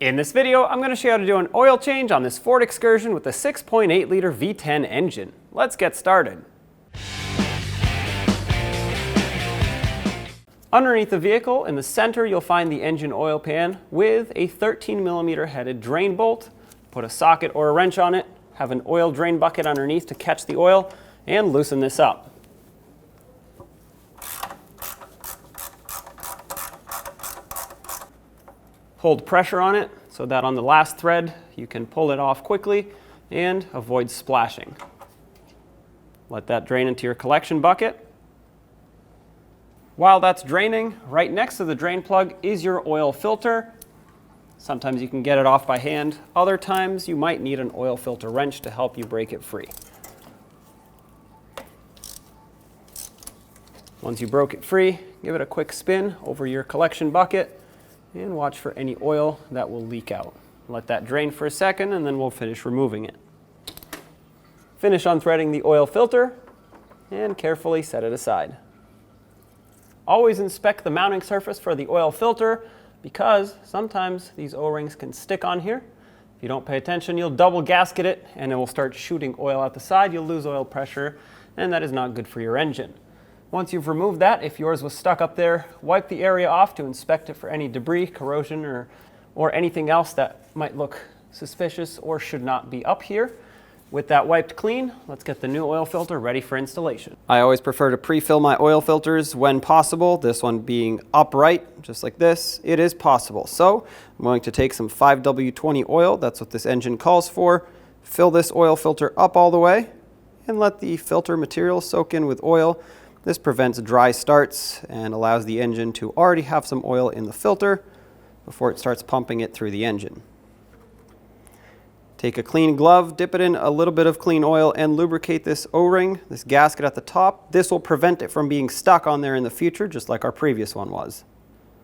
In this video, I'm going to show you how to do an oil change on this Ford Excursion with a 6.8 liter V10 engine. Let's get started. Underneath the vehicle, in the center, you'll find the engine oil pan with a 13mm headed drain bolt. Put a socket or a wrench on it, have an oil drain bucket underneath to catch the oil, and loosen this up. Hold pressure on it so that on the last thread you can pull it off quickly and avoid splashing. Let that drain into your collection bucket. While that's draining, right next to the drain plug is your oil filter. Sometimes you can get it off by hand. Other times you might need an oil filter wrench to help you break it free. Once you broke it free, give it a quick spin over your collection bucket and watch for any oil that will leak out. Let that drain for a second and then we'll finish removing it. Finish unthreading the oil filter and carefully set it aside. Always inspect the mounting surface for the oil filter because sometimes these O-rings can stick on here. If you don't pay attention, you'll double gasket it and it will start shooting oil out the side. You'll lose oil pressure and that is not good for your engine. Once you've removed that, if yours was stuck up there, wipe the area off to inspect it for any debris, corrosion, or anything else that might look suspicious or should not be up here. With that wiped clean, let's get the new oil filter ready for installation. I always prefer to pre-fill my oil filters when possible, this one being upright, just like this. It is possible. So I'm going to take some 5W20 oil, that's what this engine calls for, fill this oil filter up all the way, and let the filter material soak in with oil. This prevents dry starts and allows the engine to already have some oil in the filter before it starts pumping it through the engine. Take a clean glove, dip it in a little bit of clean oil, and lubricate this O-ring, this gasket at the top. This will prevent it from being stuck on there in the future, just like our previous one was.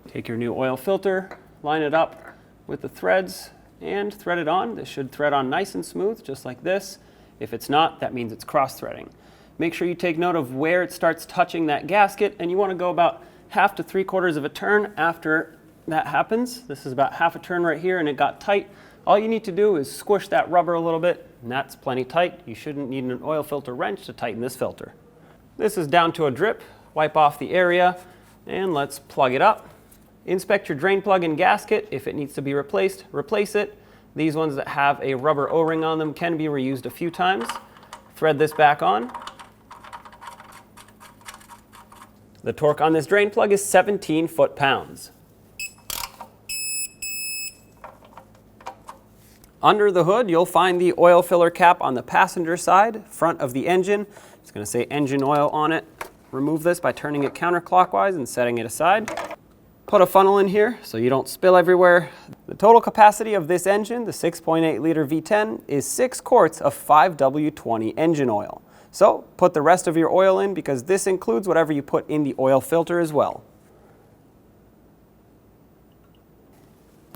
Take your new oil filter, line it up with the threads, and thread it on. This should thread on nice and smooth, just like this. If it's not, that means it's cross-threading. Make sure you take note of where it starts touching that gasket, and you want to go about 1/2 to 3/4 of a turn after that happens. This is about 1/2 a turn right here, and it got tight. All you need to do is squish that rubber a little bit, and that's plenty tight. You shouldn't need an oil filter wrench to tighten this filter. This is down to a drip. Wipe off the area, and let's plug it up. Inspect your drain plug and gasket. If it needs to be replaced, replace it. These ones that have a rubber O-ring on them can be reused a few times. Thread this back on. The torque on this drain plug is 17 foot-pounds. Under the hood, you'll find the oil filler cap on the passenger side, front of the engine. It's going to say engine oil on it. Remove this by turning it counterclockwise and setting it aside. Put a funnel in here so you don't spill everywhere. The total capacity of this engine, the 6.8 liter V10, is 6 quarts of 5W20 engine oil. So put the rest of your oil in because this includes whatever you put in the oil filter as well.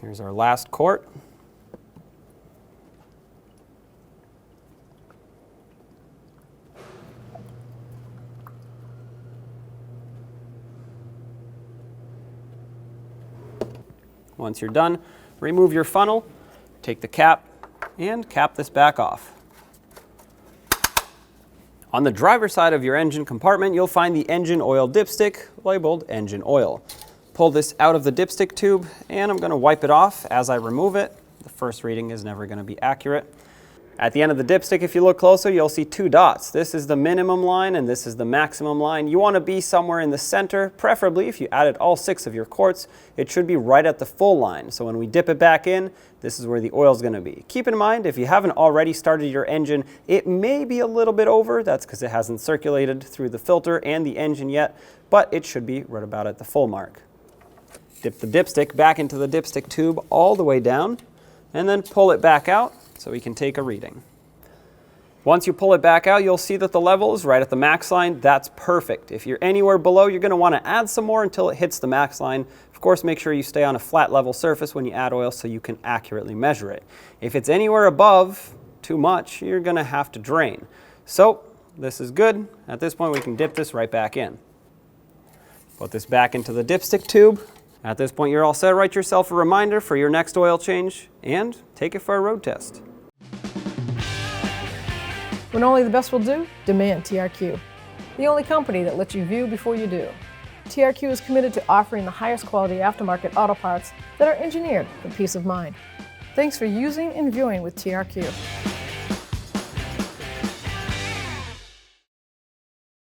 Here's our last quart. Once you're done, remove your funnel, take the cap, and cap this back off. On the driver's side of your engine compartment, you'll find the engine oil dipstick labeled engine oil. Pull this out of the dipstick tube, and I'm going to wipe it off as I remove it. The first reading is never going to be accurate. At the end of the dipstick, if you look closer, you'll see 2 dots. This is the minimum line and this is the maximum line. You want to be somewhere in the center, preferably if you added all 6 of your quarts, it should be right at the full line. So when we dip it back in, this is where the oil is going to be. Keep in mind, if you haven't already started your engine, it may be a little bit over. That's because it hasn't circulated through the filter and the engine yet, but it should be right about at the full mark. Dip the dipstick back into the dipstick tube all the way down, and then pull it back out so we can take a reading. Once you pull it back out, you'll see that the level is right at the max line. That's perfect. If you're anywhere below, you're going to want to add some more until it hits the max line. Of course, make sure you stay on a flat level surface when you add oil so you can accurately measure it. If it's anywhere above too much, you're going to have to drain. So this is good. At this point, we can dip this right back in. Put this back into the dipstick tube, At this point, you're all set. Write yourself a reminder for your next oil change and take it for a road test. When only the best will do, demand TRQ. The only company that lets you view before you do. TRQ is committed to offering the highest quality aftermarket auto parts that are engineered for peace of mind. Thanks for using and viewing with TRQ.